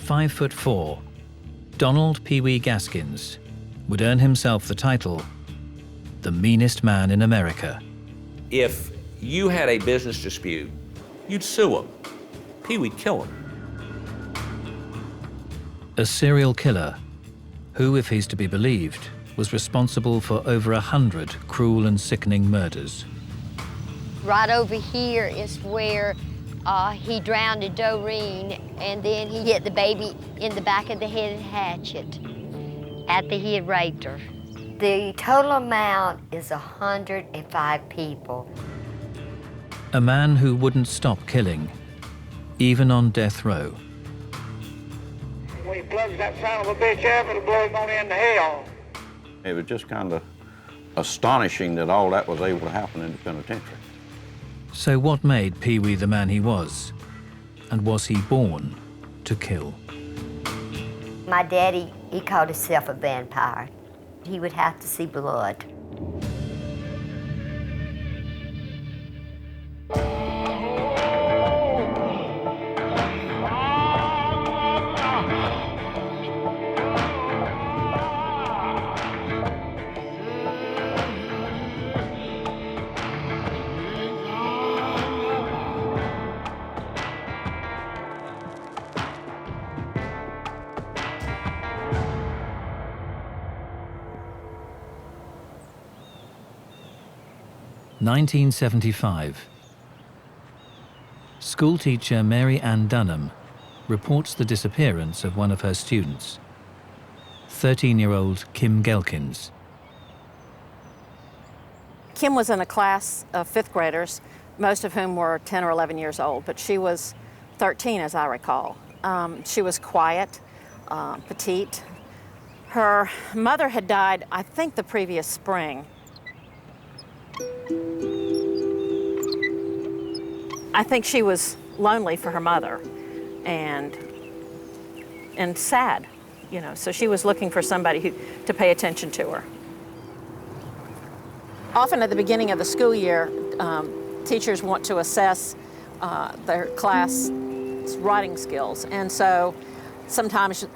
5'4", Donald Pee Wee Gaskins would earn himself the title, the meanest man in America. If you had a business dispute, you'd sue him. Pee Wee'd kill him. A serial killer who, if he's to be believed, was responsible for over 100 cruel and sickening murders. Right over here is where he drowned Doreen, and then he hit the baby in the back of the head with a hatchet after he had raped her. The total amount is 105 people. A man who wouldn't stop killing, even on death row. When he plugs that son of a bitch up, it'll blow him on into hell. It was just kind of astonishing that all that was able to happen in the penitentiary. So what made Pee Wee the man he was? And was he born to kill? My daddy, he called himself a vampire. He would have to see blood. (1975). Schoolteacher Mary Ann Dunham reports the disappearance of one of her students, 13-year-old Kim Gaskins. Kim was in a class of fifth graders, most of whom were 10 or 11 years old, but she was 13, as I recall. She was quiet, petite. Her mother had died, I think, the previous spring. I think she was lonely for her mother and sad, you know, so she was looking for somebody to pay attention to her. Often at the beginning of the school year, teachers want to assess their class writing skills, and so sometimes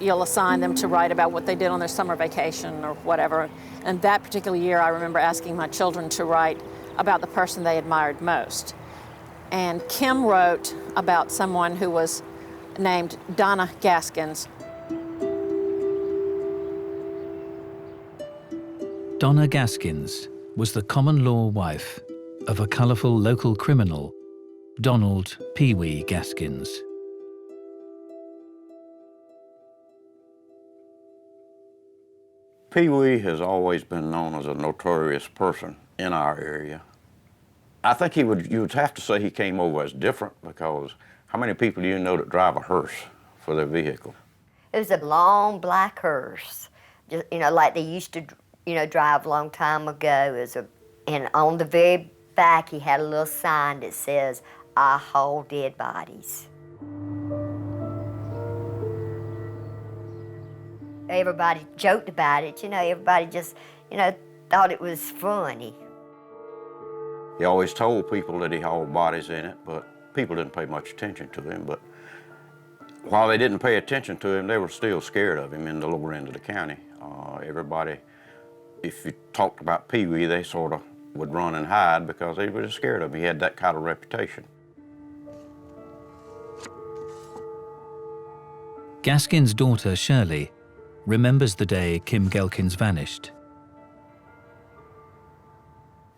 you'll assign them to write about what they did on their summer vacation or whatever. And that particular year, I remember asking my children to write about the person they admired most. And Kim wrote about someone who was named Donald Gaskins. Donna Gaskins was the common-law wife of a colorful local criminal, Donald Pee Wee Gaskins. Pee Wee has always been known as a notorious person in our area. I think you would have to say he came over as different, because how many people do you know that drive a hearse for their vehicle? It was a long black hearse, just, you know, like they used to, you know, drive a long time ago. And on the very back, he had a little sign that says, "I haul dead bodies." Everybody joked about it, you know, everybody just, you know, thought it was funny. He always told people that he hauled bodies in it, but people didn't pay much attention to him. But while they didn't pay attention to him, they were still scared of him in the lower end of the county. Everybody, if you talked about Pee Wee, they sort of would run and hide because they were just scared of him. He had that kind of reputation. Gaskins' daughter, Shirley, remembers the day Kim Gaskins vanished.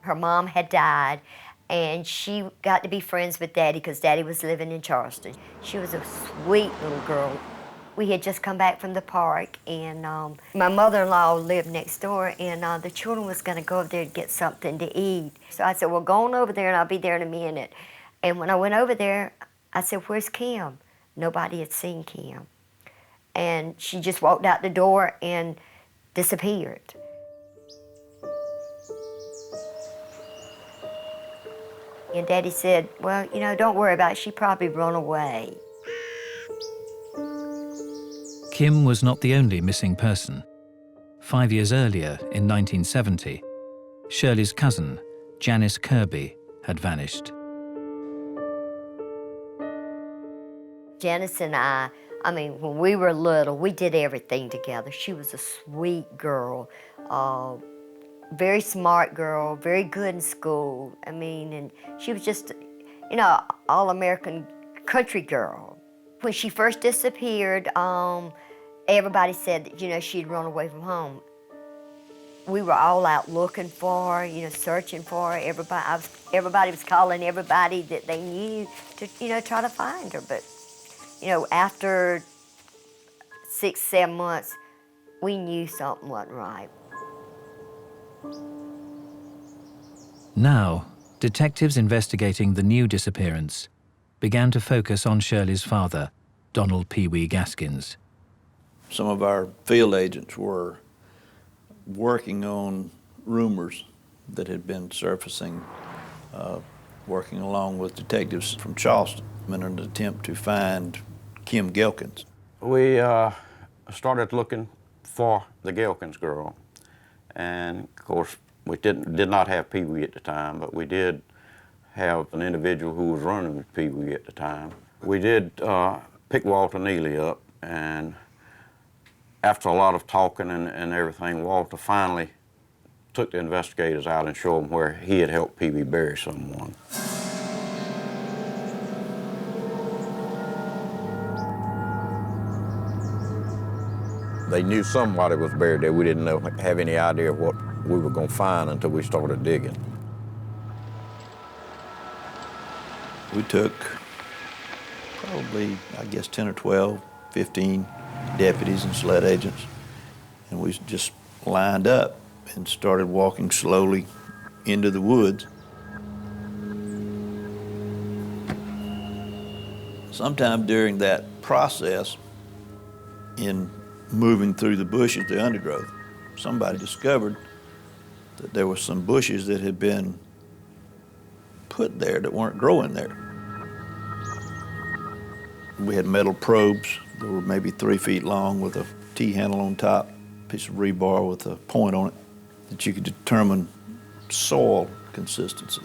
Her mom had died, and she got to be friends with Daddy because Daddy was living in Charleston. She was a sweet little girl. We had just come back from the park, and my mother-in-law lived next door, and the children was going to go over there to get something to eat. So I said, well, go on over there, and I'll be there in a minute. And when I went over there, I said, where's Kim? Nobody had seen Kim. And she just walked out the door and disappeared. And Daddy said, well, you know, don't worry about it. She probably run away. Kim was not the only missing person. 5 years earlier, in 1970, Shirley's cousin, Janice Kirby, had vanished. Janice and I I mean, when we were little, we did everything together. She was a sweet girl, very smart girl, very good in school. I mean, and she was just, you know, all-American country girl. When she first disappeared, everybody said that, you know, she'd run away from home. We were all out looking for her, you know, searching for her. Everybody was calling everybody that they knew to, you know, try to find her. But, you know, after 6, 7 months, we knew something wasn't right. Now, detectives investigating the new disappearance began to focus on Shirley's father, Donald Pee Wee Gaskins. Some of our field agents were working on rumors that had been surfacing, working along with detectives from Charleston in an attempt to find Kim Gaskins. We started looking for the Gaskins girl, and of course we did not have Pee Wee at the time, but we did have an individual who was running with Pee Wee at the time. We did pick Walter Neely up, and after a lot of talking and everything, Walter finally took the investigators out and showed them where he had helped Pee Wee bury someone. They knew somebody was buried there. We didn't have any idea what we were going to find until we started digging. We took probably, I guess, 10 or 12, 15 deputies and SLED agents, and we just lined up and started walking slowly into the woods. Sometime during that process, in moving through the bushes, the undergrowth, somebody discovered that there were some bushes that had been put there that weren't growing there. We had metal probes that were maybe 3 feet long with a T-handle on top, piece of rebar with a point on it, that you could determine soil consistency.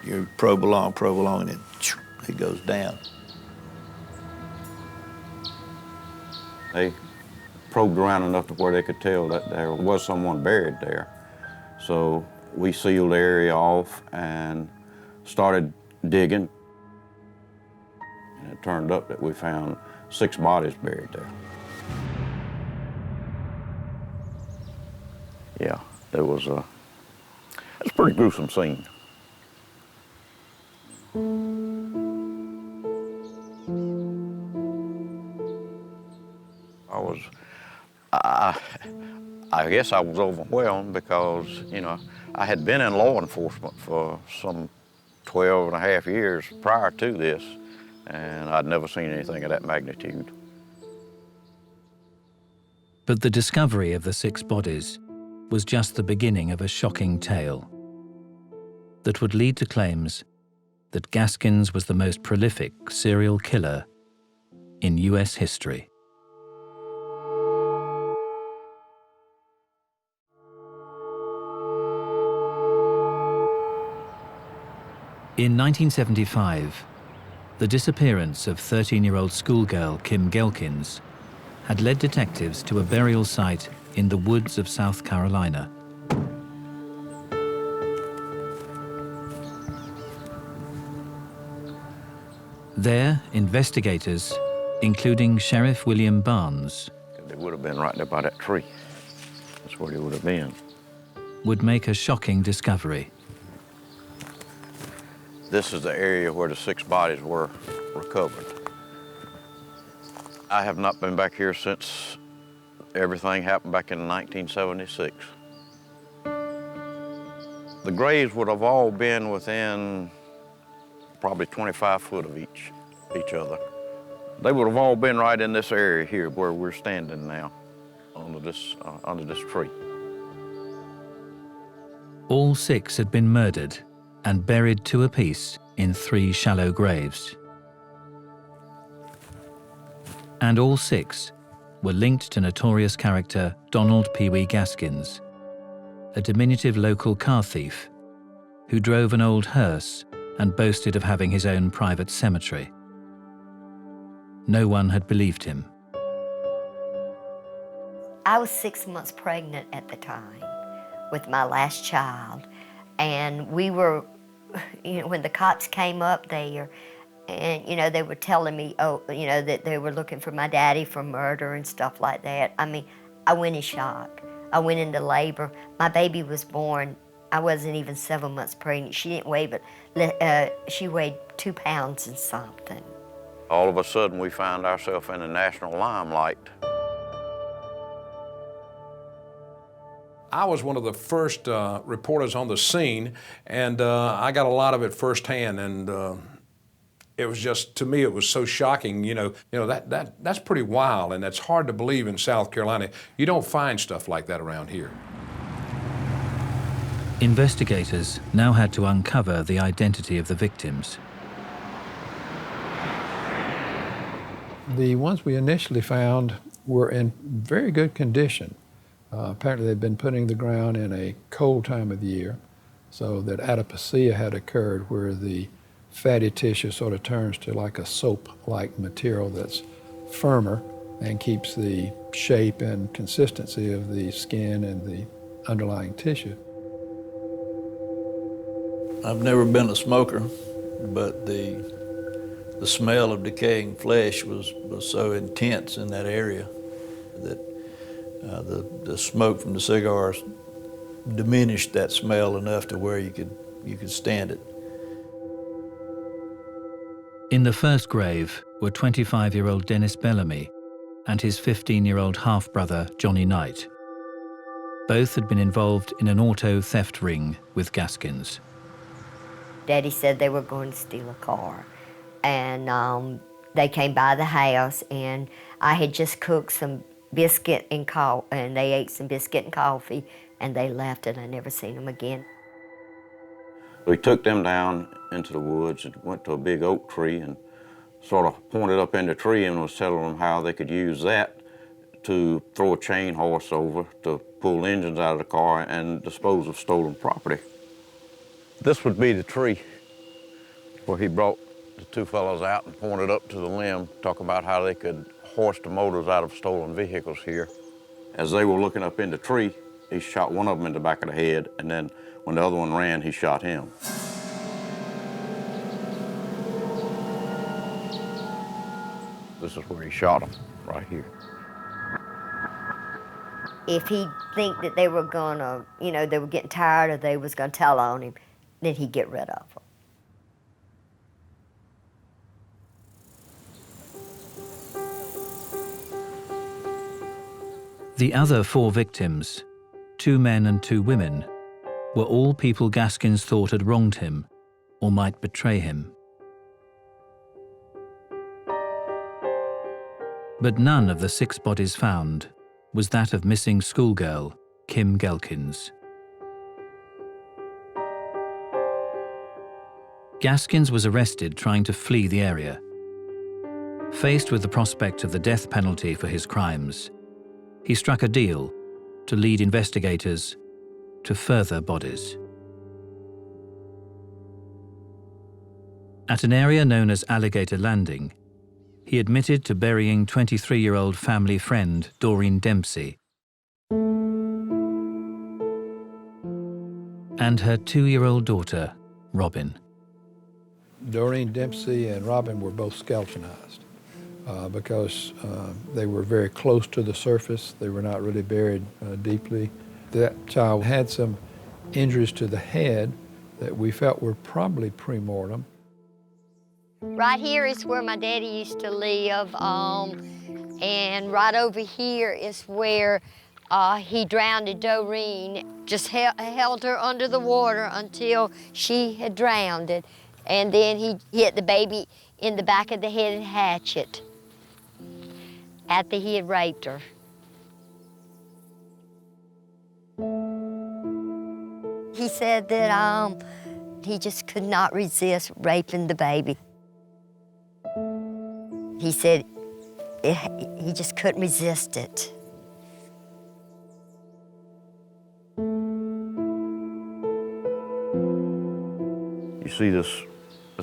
You probe along, and then it goes down. They probed around enough to where they could tell that there was someone buried there. So we sealed the area off and started digging. And it turned up that we found 6 bodies buried there. Yeah, it was a pretty gruesome scene. I guess I was overwhelmed because, you know, I had been in law enforcement for some 12 and a half years prior to this, and I'd never seen anything of that magnitude. But the discovery of the 6 bodies was just the beginning of a shocking tale that would lead to claims that Gaskins was the most prolific serial killer in US history. In 1975, the disappearance of 13-year-old schoolgirl Kim Gaskins had led detectives to a burial site in the woods of South Carolina. There, investigators, including Sheriff William Barnes, They would have been right there by that tree. That's where they would have been. would make a shocking discovery. This is the area where the 6 bodies were recovered. I have not been back here since everything happened back in 1976. The graves would have all been within probably 25 foot of each other. They would have all been right in this area here where we're standing now, under this tree. All 6 had been murdered and buried 2 apiece in 3 shallow graves. And all 6 were linked to notorious character Donald Pee Wee Gaskins, a diminutive local car thief who drove an old hearse and boasted of having his own private cemetery. No one had believed him. I was 6 months pregnant at the time with my last child. And we were, when the cops came up there, and, they were telling me, that they were looking for my daddy for murder and stuff like that. I mean, I went in shock. I went into labor. My baby was born. I wasn't even 7 months pregnant. She didn't weigh, but she weighed 2 pounds and something. All of a sudden, we found ourselves in the national limelight. I was one of the first reporters on the scene, and I got a lot of it firsthand, and it was just, to me, it was so shocking. That's pretty wild, and that's hard to believe in South Carolina. You don't find stuff like that around here. Investigators now had to uncover the identity of the victims. The ones we initially found were in very good condition. Apparently they'd been put in the ground in a cold time of the year, so that adipocia had occurred, where the fatty tissue sort of turns to like a soap-like material that's firmer and keeps the shape and consistency of the skin and the underlying tissue. I've never been a smoker, but the smell of decaying flesh was so intense in that area that the smoke from the cigars diminished that smell enough to where you could stand it. In the first grave were 25-year-old Dennis Bellamy and his 15-year-old half-brother, Johnny Knight. Both had been involved in an auto theft ring with Gaskins. Daddy said they were going to steal a car. And they came by the house, and I had just cooked some biscuit and coffee, and they ate some biscuit and coffee, and they left, and I never seen them again. We took them down into the woods and went to a big oak tree and sort of pointed up in the tree and was telling them how they could use that to throw a chain horse over to pull engines out of the car and dispose of stolen property. This would be the tree where he brought the two fellows out and pointed up to the limb, talking about how they could horse the motors out of stolen vehicles here. As they were looking up in the tree, he shot one of them in the back of the head, and then when the other one ran, he shot him. This is where he shot him, right here. If he'd think that they were gonna, they were getting tired or they was gonna tell on him, then he'd get rid of them. The other 4 victims, 2 men and 2 women, were all people Gaskins thought had wronged him or might betray him. But none of the 6 bodies found was that of missing schoolgirl Kim Gelkins. Gaskins was arrested trying to flee the area. Faced with the prospect of the death penalty for his crimes, he struck a deal to lead investigators to further bodies. At an area known as Alligator Landing, he admitted to burying 23-year-old family friend Doreen Dempsey and her 2-year-old daughter, Robin. Doreen Dempsey and Robin were both skeletonized because they were very close to the surface. They were not really buried deeply. That child had some injuries to the head that we felt were probably pre-mortem. Right here is where my daddy used to live, and right over here is where he drowned Doreen. Just held her under the water until she had drowned it. And then he hit the baby in the back of the head and hatchet after he had raped her. He said that he just could not resist raping the baby. He said he just couldn't resist it. You see this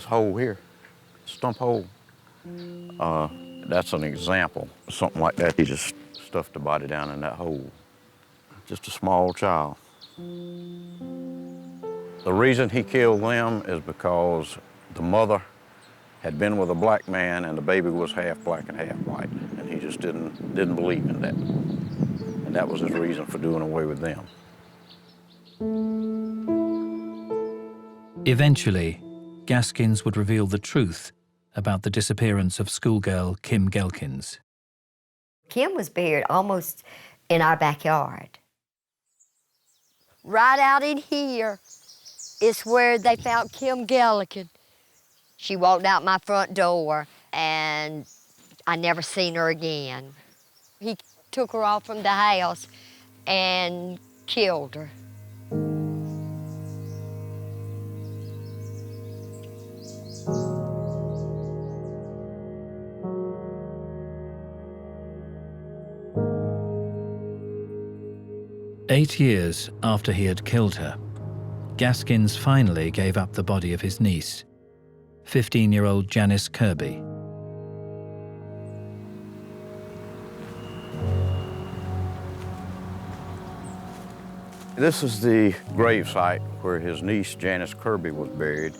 hole here, stump hole? That's an example. Something like that, he just stuffed the body down in that hole. Just a small child. The reason he killed them is because the mother had been with a black man and the baby was half black and half white, and he just didn't believe in that. And that was his reason for doing away with them. Eventually, Gaskins would reveal the truth about the disappearance of schoolgirl Kim Gaskins. Kim was buried almost in our backyard. Right out in here is where they found Kim Gaskins. She walked out my front door, and I never seen her again. He took her off from the house and killed her. "8 years after he had killed her, Gaskins finally gave up the body of his niece, 15-year-old Janice Kirby. This is the grave site where his niece, Janice Kirby, was buried.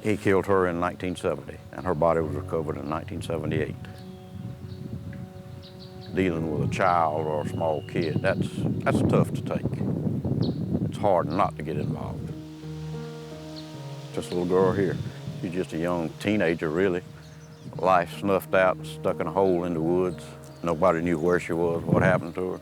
He killed her in 1970, and her body was recovered in 1978. Dealing with a child or a small kid, that's tough to take. It's hard not to get involved. Just a little girl here. She's just a young teenager, really. Life snuffed out, stuck in a hole in the woods. Nobody knew where she was, what happened to her.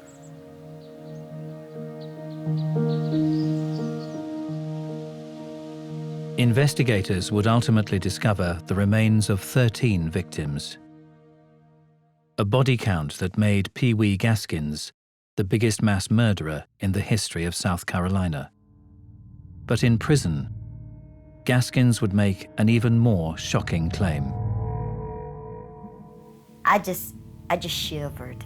Investigators would ultimately discover the remains of 13 victims. A body count that made Pee Wee Gaskins the biggest mass murderer in the history of South Carolina. But in prison, Gaskins would make an even more shocking claim. I just shivered.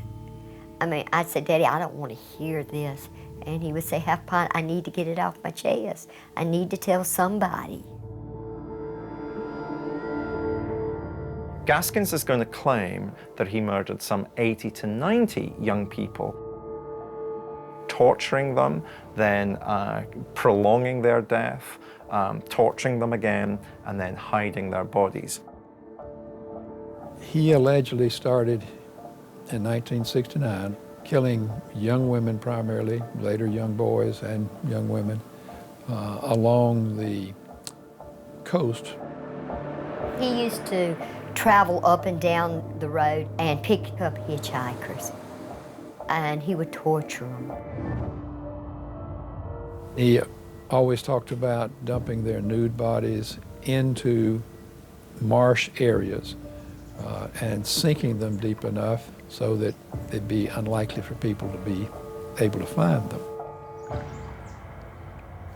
I mean, I said, Daddy, I don't want to hear this. And he would say, Half Pint, I need to get it off my chest. I need to tell somebody. Gaskins is going to claim that he murdered some 80 to 90 young people, torturing them, then prolonging their death, torturing them again, and then hiding their bodies. He allegedly started in 1969, killing young women primarily, later young boys and young women, along the coast. He used to travel up and down the road and pick up hitchhikers, and he would torture them. He always talked about dumping their nude bodies into marsh areas and sinking them deep enough so that it'd be unlikely for people to be able to find them.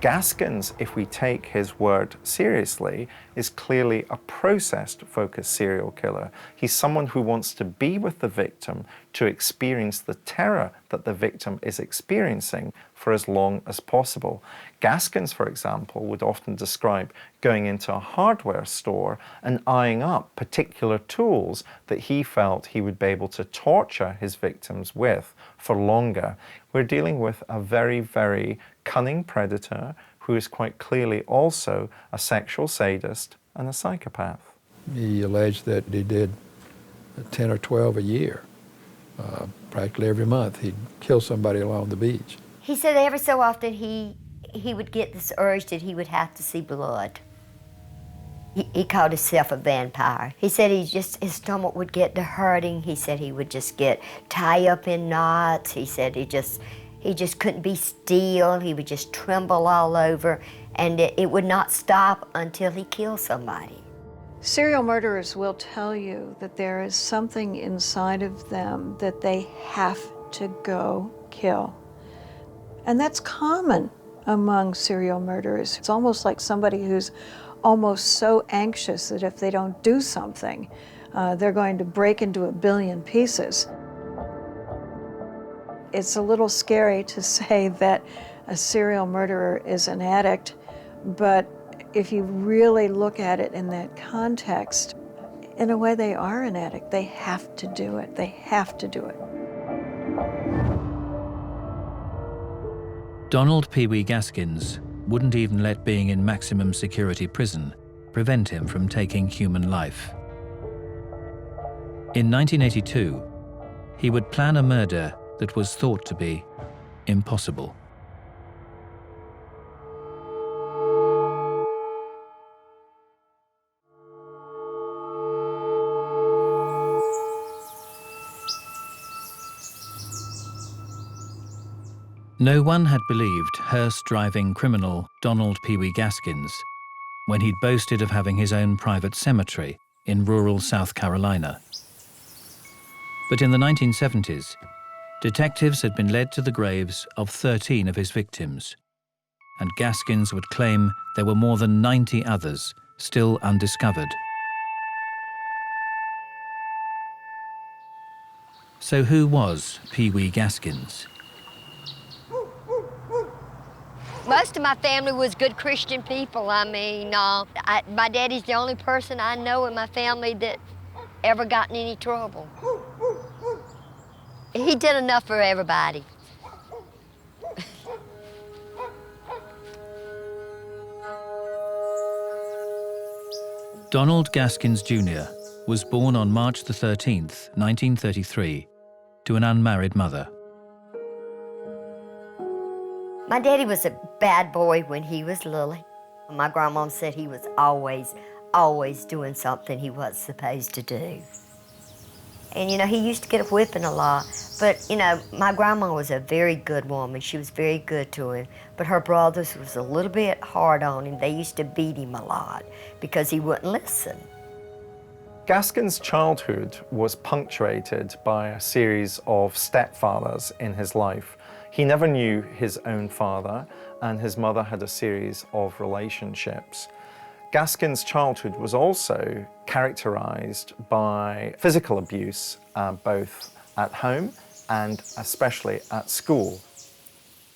Gaskins, if we take his word seriously, is clearly a process-focused serial killer. He's someone who wants to be with the victim to experience the terror that the victim is experiencing for as long as possible. Gaskins, for example, would often describe going into a hardware store and eyeing up particular tools that he felt he would be able to torture his victims with for longer. We're dealing with a very, very cunning predator who is quite clearly also a sexual sadist and a psychopath. He alleged that he did 10 or 12 a year. Practically every month he'd kill somebody along the beach. He said every so often he would get this urge that he would have to see blood. He called himself a vampire. He said his stomach would get to hurting. He said he would just get tied up in knots. He said he just couldn't be still. He would just tremble all over, and it would not stop until he killed somebody. Serial murderers will tell you that there is something inside of them that they have to go kill. And that's common among serial murderers. It's almost like somebody who's almost so anxious that if they don't do something, they're going to break into a billion pieces. It's a little scary to say that a serial murderer is an addict, but if you really look at it in that context, in a way they are an addict. They have to do it. They have to do it. Donald Pee Wee Gaskins wouldn't even let being in maximum security prison prevent him from taking human life. In 1982, he would plan a murder that was thought to be impossible. No one had believed hearse-driving criminal Donald Pee Wee Gaskins when he'd boasted of having his own private cemetery in rural South Carolina. But in the 1970s, detectives had been led to the graves of 13 of his victims, and Gaskins would claim there were more than 90 others still undiscovered. So who was Pee Wee Gaskins? Most of my family was good Christian people. I mean, my daddy's the only person I know in my family that ever got in any trouble. He did enough for everybody. Donald Gaskins Jr. was born on March the 13th, 1933, to an unmarried mother. My daddy was a bad boy when he was little. My grandma said he was always doing something he wasn't supposed to do. And, you know, he used to get a whipping a lot. But, you know, my grandma was a very good woman. She was very good to him. But her brothers was a little bit hard on him. They used to beat him a lot because he wouldn't listen. Gaskins' childhood was punctuated by a series of stepfathers in his life. He never knew his own father, and his mother had a series of relationships. Gaskins' childhood was also characterized by physical abuse, both at home and especially at school.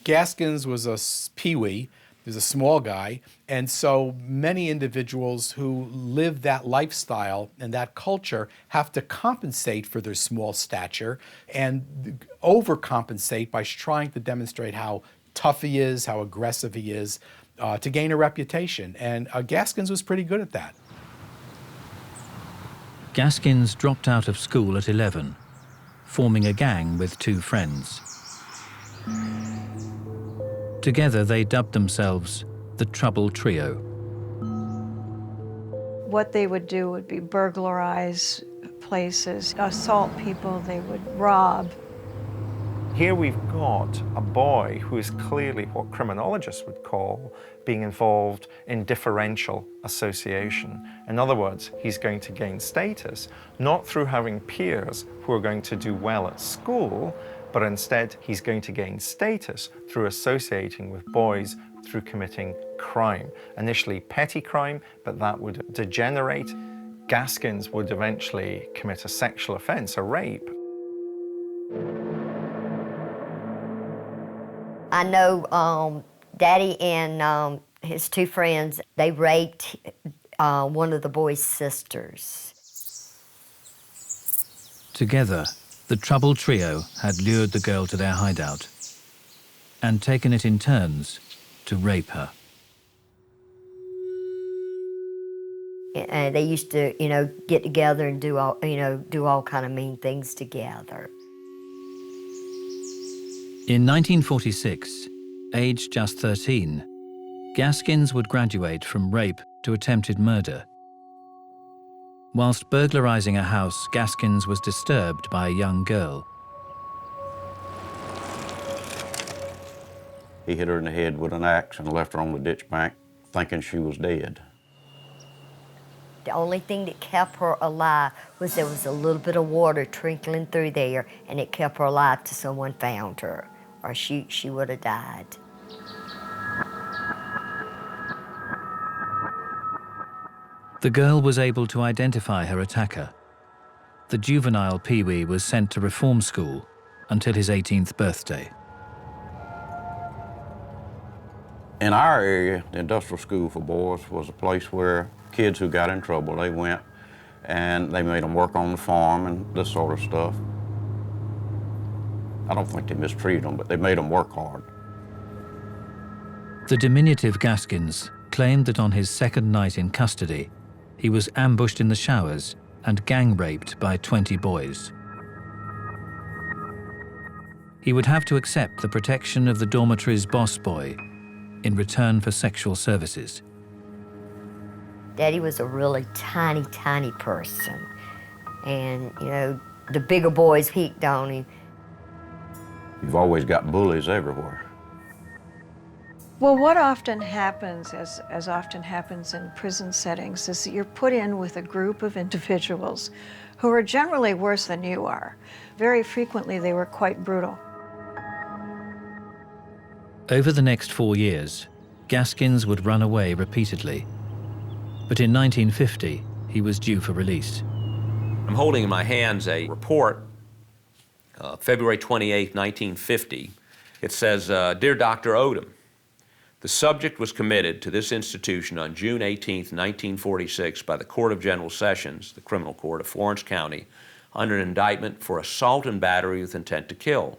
Gaskins was a peewee. He was a small guy, and so many individuals who live that lifestyle and that culture have to compensate for their small stature and overcompensate by trying to demonstrate how tough he is, how aggressive he is, to gain a reputation. And Gaskins was pretty good at that. Gaskins dropped out of school at 11, forming a gang with two friends. Together, they dubbed themselves the Trouble Trio. What they would do would be burglarize places, assault people, they would rob. Here we've got a boy who is clearly what criminologists would call being involved in differential association. In other words, he's going to gain status, not through having peers who are going to do well at school, but instead he's going to gain status through associating with boys through committing crime. Initially petty crime, but that would degenerate. Gaskins would eventually commit a sexual offense, a rape. I know Daddy and his two friends, they raped one of the boys' sisters. Together, the Trouble Trio had lured the girl to their hideout and taken it in turns to rape her. And they used to, you know, get together and do all kind of mean things together. In 1946, aged just 13, Gaskins would graduate from rape to attempted murder. Whilst burglarizing a house, Gaskins was disturbed by a young girl. He hit her in the head with an axe and left her on the ditch bank, thinking she was dead. The only thing that kept her alive was there was a little bit of water trickling through there, and it kept her alive till someone found her, or she would have died. The girl was able to identify her attacker. The juvenile Pee Wee was sent to reform school until his 18th birthday. In our area, the industrial school for boys was a place where kids who got in trouble, they went and they made them work on the farm and this sort of stuff. I don't think they mistreated them, but they made them work hard. The diminutive Gaskins claimed that on his second night in custody, he was ambushed in the showers and gang raped by 20 boys. He would have to accept the protection of the dormitory's boss boy in return for sexual services. Daddy was a really tiny, tiny person. And, you know, the bigger boys peeked on him. You've always got bullies everywhere. Well, what often happens, as often happens in prison settings, is that you're put in with a group of individuals who are generally worse than you are. Very frequently, they were quite brutal. Over the next 4 years, Gaskins would run away repeatedly. But in 1950, he was due for release. I'm holding in my hands a report, February 28, 1950. It says, Dear Dr. Odom, the subject was committed to this institution on June 18, 1946 by the Court of General Sessions, the Criminal Court of Florence County, under an indictment for assault and battery with intent to kill.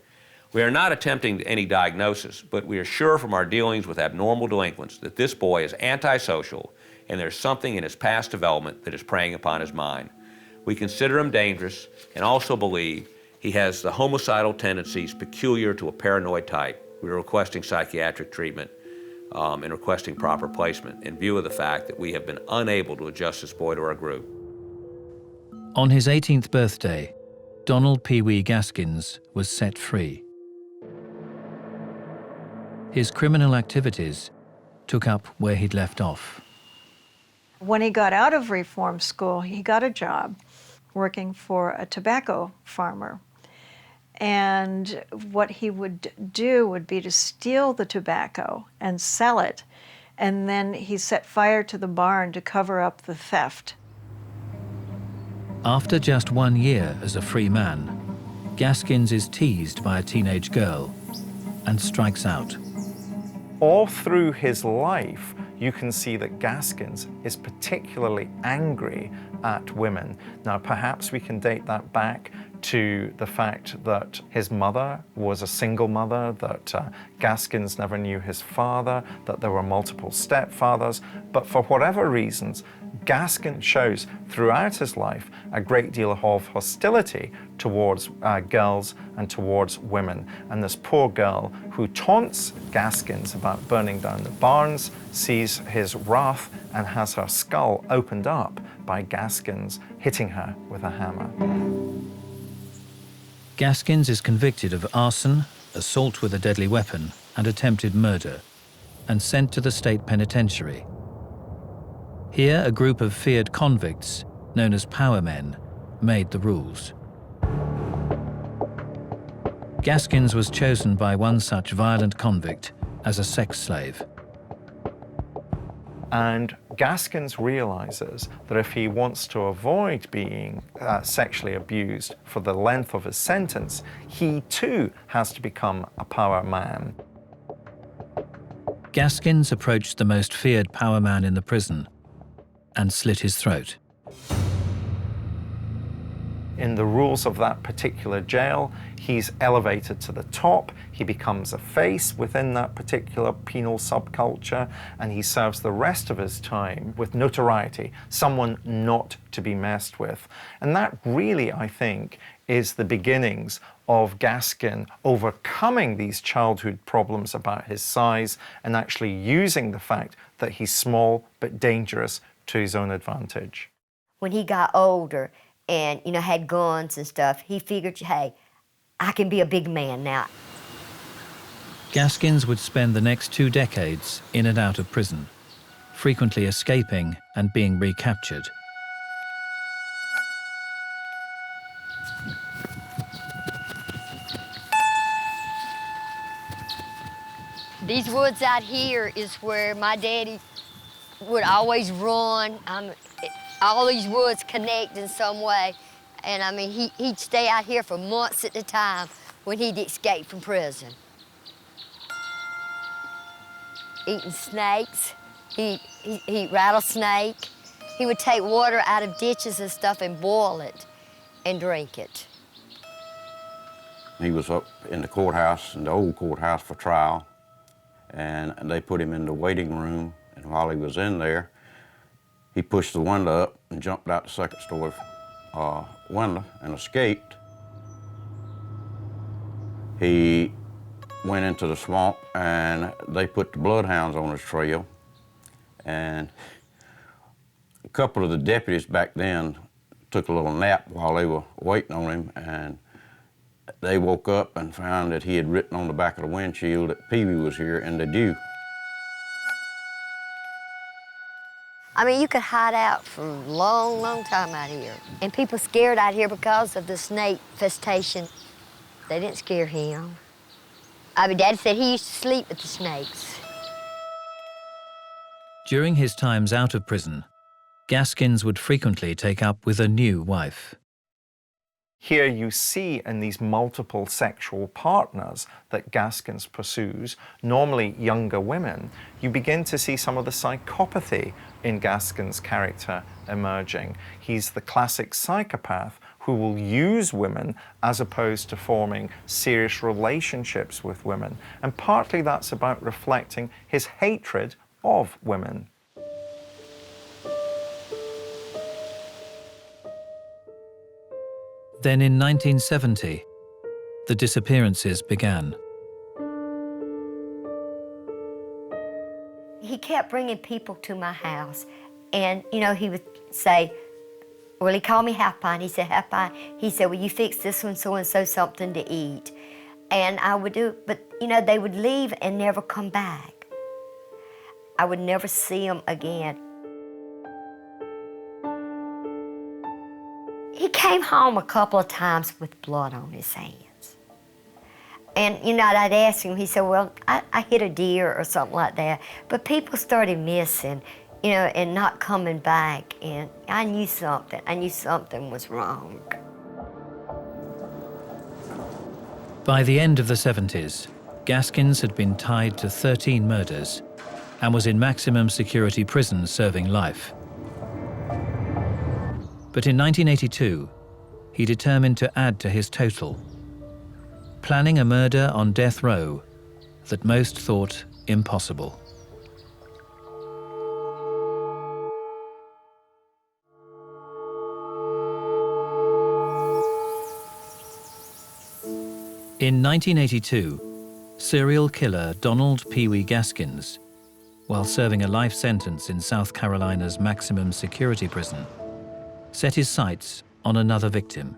We are not attempting any diagnosis, but we are sure from our dealings with abnormal delinquents that this boy is antisocial and there's something in his past development that is preying upon his mind. We consider him dangerous and also believe he has the homicidal tendencies peculiar to a paranoid type. We are requesting psychiatric treatment and requesting proper placement in view of the fact that we have been unable to adjust this boy to our group. On his 18th birthday, Donald Pee Wee Gaskins was set free. His criminal activities took up where he'd left off. When he got out of reform school, he got a job working for a tobacco farmer. And what he would do would be to steal the tobacco and sell it. And then he set fire to the barn to cover up the theft. After just 1 year as a free man, Gaskins is teased by a teenage girl and strikes out. All through his life, you can see that Gaskins is particularly angry at women. Now, perhaps we can date that back to the fact that his mother was a single mother, that Gaskins never knew his father, that there were multiple stepfathers. But for whatever reasons, Gaskins shows throughout his life a great deal of hostility towards girls and towards women. And this poor girl who taunts Gaskins about burning down the barns sees his wrath and has her skull opened up by Gaskins hitting her with a hammer. Gaskins is convicted of arson, assault with a deadly weapon, and attempted murder, and sent to the state penitentiary. Here, a group of feared convicts, known as power men, made the rules. Gaskins was chosen by one such violent convict as a sex slave. And Gaskins realizes that if he wants to avoid being sexually abused for the length of his sentence, he too has to become a power man. Gaskins approached the most feared power man in the prison and slit his throat. In the rules of that particular jail, he's elevated to the top, he becomes a face within that particular penal subculture, and he serves the rest of his time with notoriety, someone not to be messed with. And that really, I think, is the beginnings of Gaskin overcoming these childhood problems about his size and actually using the fact that he's small but dangerous to his own advantage. When he got older and, you know, had guns and stuff, he figured, hey, I can be a big man now. Gaskins would spend the next 2 decades in and out of prison, frequently escaping and being recaptured. These woods out here is where my daddy would always run. All these woods connect in some way. And I mean, he'd stay out here for months at a time when he'd escape from prison. Eating snakes, he'd eat rattlesnake. He would take water out of ditches and stuff and boil it and drink it. He was up in the courthouse, in the old courthouse for trial, and they put him in the waiting room, and while he was in there, he pushed the window up and jumped out the second story window and escaped. He went into the swamp, and they put the bloodhounds on his trail, and a couple of the deputies back then took a little nap while they were waiting on him, and they woke up and found that he had written on the back of the windshield that Pee Wee was here and the due. I mean, you could hide out for a long, long time out here. And people scared out here because of the snake infestation. They didn't scare him. I mean, Dad said he used to sleep with the snakes. During his times out of prison, Gaskins would frequently take up with a new wife. Here you see in these multiple sexual partners that Gaskins pursues, normally younger women, you begin to see some of the psychopathy in Gaskins' character emerging. He's the classic psychopath who will use women as opposed to forming serious relationships with women. And partly that's about reflecting his hatred of women. Then in 1970, the disappearances began. He kept bringing people to my house, and, you know, he would say, well, he called me Half Pint. He said, Half Pint. He said, will you fix this one so-and-so something to eat? And I would do it, but, you know, they would leave and never come back. I would never see them again. He came home a couple of times with blood on his hands. And, you know, I'd ask him, he said, well, I hit a deer or something like that. But people started missing, you know, and not coming back. And I knew something. I knew something was wrong. By the end of the 70s, Gaskins had been tied to 13 murders and was in maximum security prison serving life. But in 1982, he determined to add to his total, planning a murder on death row that most thought impossible. In 1982, serial killer Donald Pee Wee Gaskins, while serving a life sentence in South Carolina's maximum security prison, set his sights on another victim.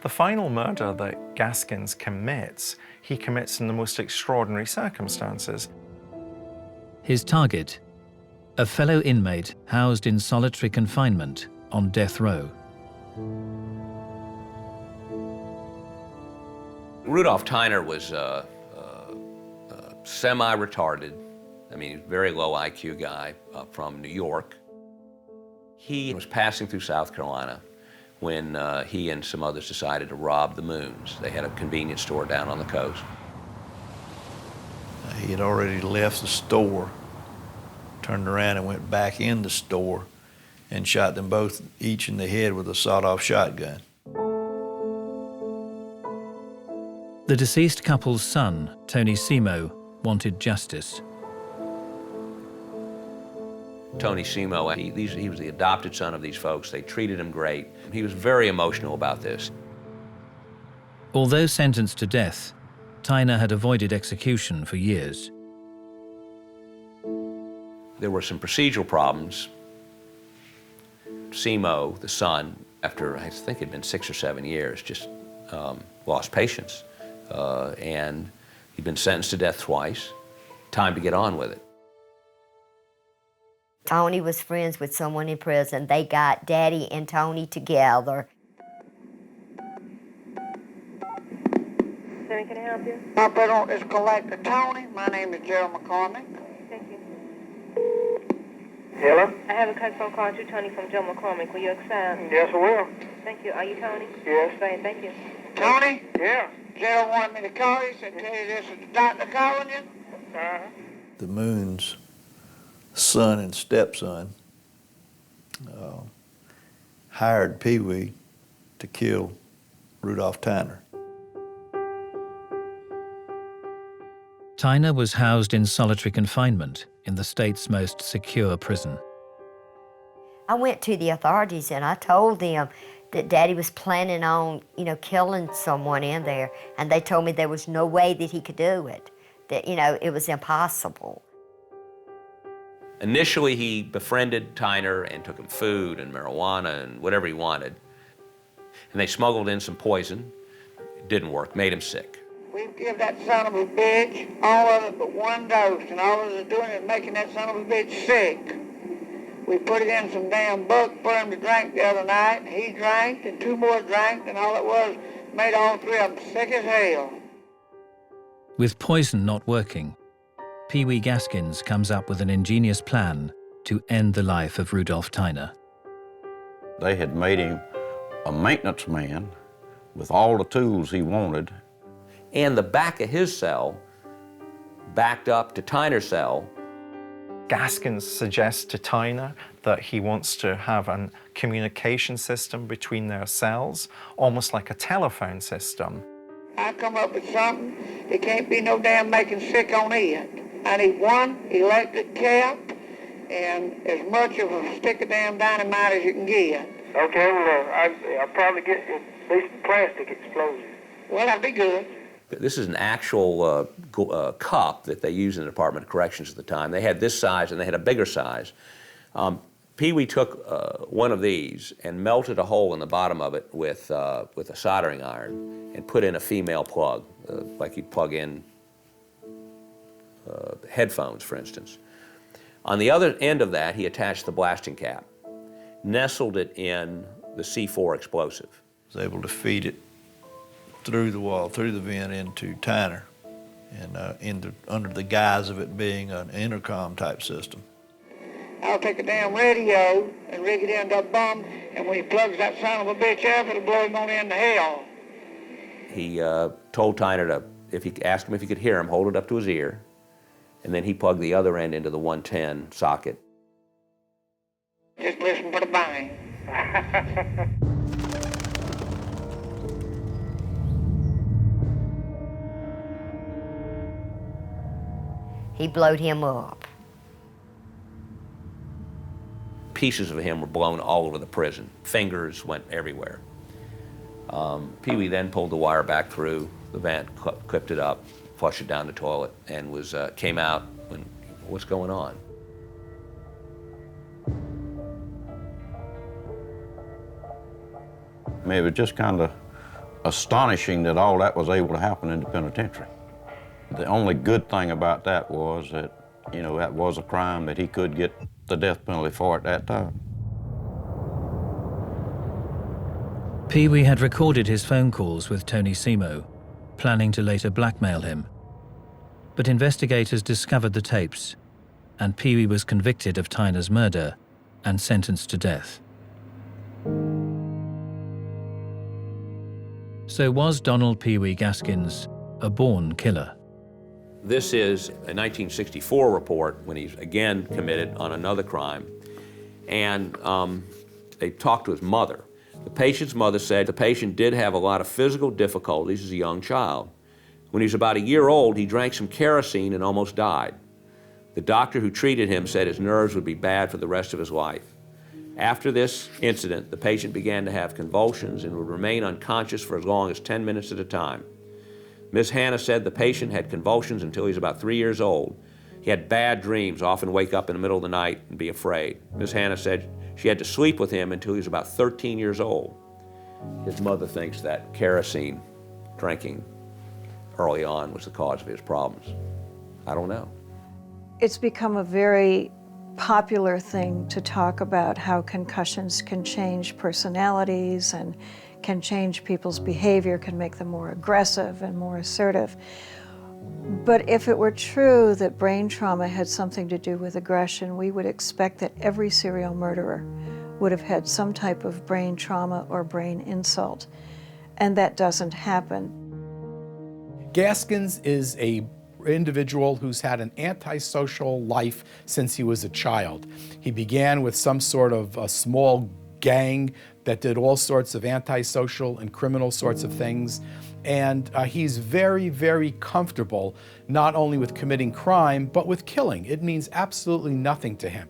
The final murder that Gaskins commits, he commits in the most extraordinary circumstances. His target, a fellow inmate housed in solitary confinement on death row. Rudolph Tyner was semi-retarded. I mean, very low IQ guy from New York. He was passing through South Carolina when he and some others decided to rob the Moons. They had a convenience store down on the coast. He had already left the store, turned around and went back in the store and shot them both each in the head with a sawed-off shotgun. The deceased couple's son, Tony Simo, wanted justice. Tony Simo, he was the adopted son of these folks. They treated him great. He was very emotional about this. Although sentenced to death, Tyner had avoided execution for years. There were some procedural problems. Simo, the son, after I think it had been 6 or 7 years, just lost patience. And he'd been sentenced to death twice. Time to get on with it. Tony was friends with someone in prison. They got Daddy and Tony together. Can I help you? My brother is Collector Tony. My name is Gerald McCormick. Thank you. Hello? I have a customer call to Tony from Joe McCormick. Will you accept? Yes, I will. Thank you. Are you Tony? Yes. Fine, thank you. Tony? Yeah. Gerald wanted me to call you. Said, tell you this is the doctor calling you. Uh-huh. The Moon's son and stepson hired Pee Wee to kill Rudolph Tyner. Tyner was housed in solitary confinement in the state's most secure prison. I went to the authorities and I told them that Daddy was planning on, killing someone in there, and they told me there was no way that he could do it, that, it was impossible. Initially, he befriended Tyner and took him food and marijuana and whatever he wanted. And they smuggled in some poison. It didn't work, made him sick. We give that son of a bitch all of it but one dose, and all it is doing is making that son of a bitch sick. We put it in some damn book for him to drink the other night, and he drank, and two more drank, and all it was made all three of them sick as hell. With poison not working, Pee Wee Gaskins comes up with an ingenious plan to end the life of Rudolph Tyner. They had made him a maintenance man with all the tools he wanted. And the back of his cell backed up to Tyner's cell. Gaskins suggests to Tyner that he wants to have a communication system between their cells, almost like a telephone system. I come up with something, it can't be no damn making sick on it. I need one electric cap and as much of a stick of damn dynamite as you can get. Okay, well, I'll probably get at least plastic explosion. Well, that'd be good. This is an actual cup that they used in the Department of Corrections at the time. They had this size and they had a bigger size. Pee Wee took one of these and melted a hole in the bottom of it with a soldering iron and put in a female plug, like you'd plug in headphones, for instance. On the other end of that, he attached the blasting cap, nestled it in the C4 explosive. Was able to feed it through the wall, through the vent into Tyner, and under the guise of it being an intercom type system. I'll take a damn radio and rig it into a bum, and when he plugs that son of a bitch up, it'll blow him on into hell. He told Tyner to, if he asked him if he could hear him, hold it up to his ear, and then he plugged the other end into the 110 socket. Just listen for the bang. He blowed him up. Pieces of him were blown all over the prison. Fingers went everywhere. Pee Wee then pulled the wire back through the vent, clipped it up, flushed it down the toilet, and came out when, what's going on? I mean, it was just kind of astonishing that all that was able to happen in the penitentiary. The only good thing about that was that, that was a crime that he could get the death penalty for at that time. Pee Wee had recorded his phone calls with Tony Simo, planning to later blackmail him. But investigators discovered the tapes, and Pee Wee was convicted of Tyner's murder and sentenced to death. So was Donald Pee Wee Gaskins a born killer? This is a 1964 report when he's again committed on another crime. And they talked to his mother. The patient's mother said the patient did have a lot of physical difficulties as a young child. When he was about a year old, he drank some kerosene and almost died. The doctor who treated him said his nerves would be bad for the rest of his life. After this incident, the patient began to have convulsions and would remain unconscious for as long as 10 minutes at a time. Ms. Hannah said the patient had convulsions until he was about 3 years old. He had bad dreams, often wake up in the middle of the night and be afraid. Ms. Hannah said she had to sleep with him until he was about 13 years old. His mother thinks that kerosene drinking early on was the cause of his problems. I don't know. It's become a very popular thing to talk about how concussions can change personalities and can change people's behavior, can make them more aggressive and more assertive. But if it were true that brain trauma had something to do with aggression, we would expect that every serial murderer would have had some type of brain trauma or brain insult, and that doesn't happen. Gaskins is an individual who's had an antisocial life since he was a child. He began with some sort of a small gang that did all sorts of antisocial and criminal sorts of things. And he's very, very comfortable not only with committing crime, but with killing. It means absolutely nothing to him.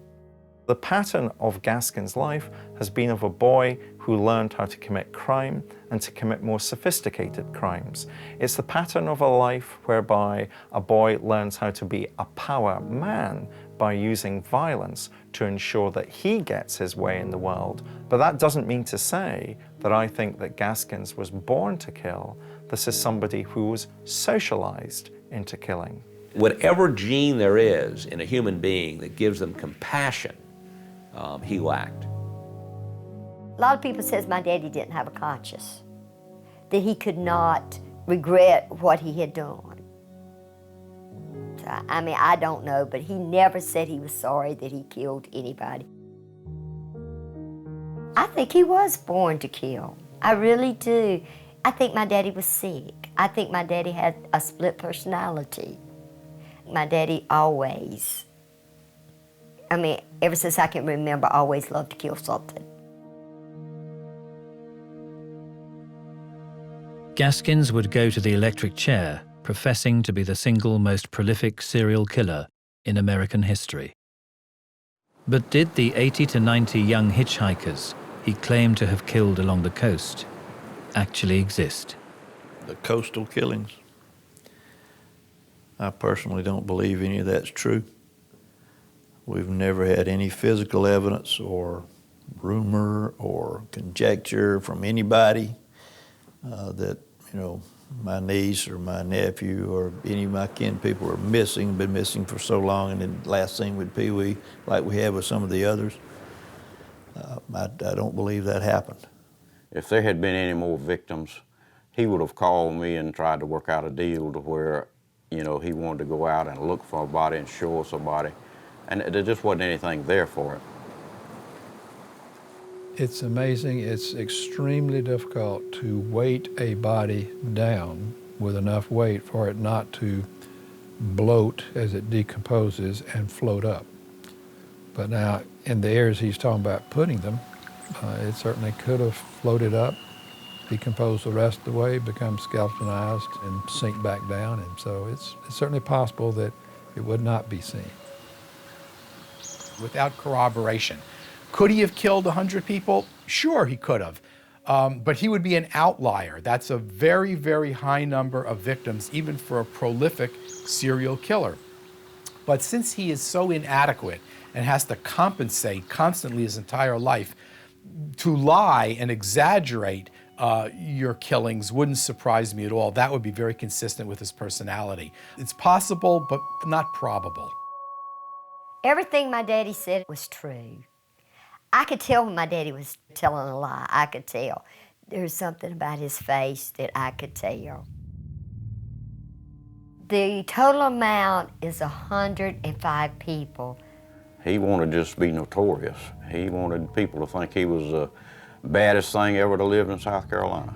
The pattern of Gaskin's life has been of a boy who learned how to commit crime and to commit more sophisticated crimes. It's the pattern of a life whereby a boy learns how to be a power man by using violence to ensure that he gets his way in the world. But that doesn't mean to say that I think that Gaskins was born to kill. This is somebody who was socialized into killing. Whatever gene there is in a human being that gives them compassion, he lacked. A lot of people says my daddy didn't have a conscience, that he could not regret what he had done. So, I mean, I don't know, but he never said he was sorry that he killed anybody. I think he was born to kill. I really do. I think my daddy was sick. I think my daddy had a split personality. My daddy always, I mean, ever since I can remember, always loved to kill something. Gaskins would go to the electric chair, professing to be the single most prolific serial killer in American history. But did the 80 to 90 young hitchhikers he claimed to have killed along the coast actually exist? The coastal killings. I personally don't believe any of that's true. We've never had any physical evidence or rumor or conjecture from anybody that, you know, my niece or my nephew or any of my kin people are missing, been missing for so long, and then last seen with Pee Wee, like we have with some of the others. I don't believe that happened. If there had been any more victims, he would have called me and tried to work out a deal to where, you know, he wanted to go out and look for a body and show us a body. And there just wasn't anything there for it. It's amazing. It's extremely difficult to weight a body down with enough weight for it not to bloat as it decomposes and float up. But now, in the areas he's talking about putting them, it certainly could have floated up, decomposed the rest of the way, become skeletonized, and sink back down. And so it's certainly possible that it would not be seen. Without corroboration. Could he have killed 100 people? Sure, he could have. But he would be an outlier. That's a very, very high number of victims, even for a prolific serial killer. But since he is so inadequate and has to compensate constantly his entire life, to lie and exaggerate your killings wouldn't surprise me at all. That would be very consistent with his personality. It's possible, but not probable. Everything my daddy said was true. I could tell when my daddy was telling a lie. I could tell. There's something about his face that I could tell. The total amount is 105 people. He wanted to just be notorious. He wanted people to think he was the baddest thing ever to live in South Carolina.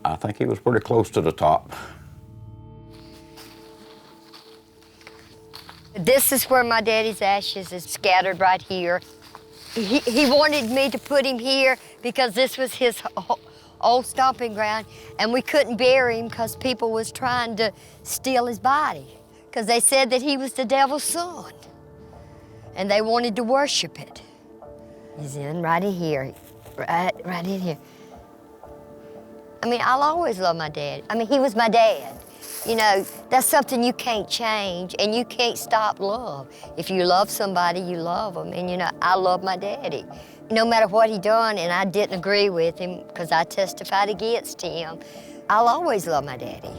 I think he was pretty close to the top. This is where my daddy's ashes is scattered right here. He wanted me to put him here because this was his old stomping ground, and we couldn't bury him because people was trying to steal his body because they said that he was the devil's son, and they wanted to worship it. He's in right in here, right in here. I mean, I'll always love my dad. I mean, he was my dad. You know, that's something you can't change, and you can't stop love. If you love somebody, you love them. And, you know, I love my daddy. No matter what he done, and I didn't agree with him because I testified against him, I'll always love my daddy.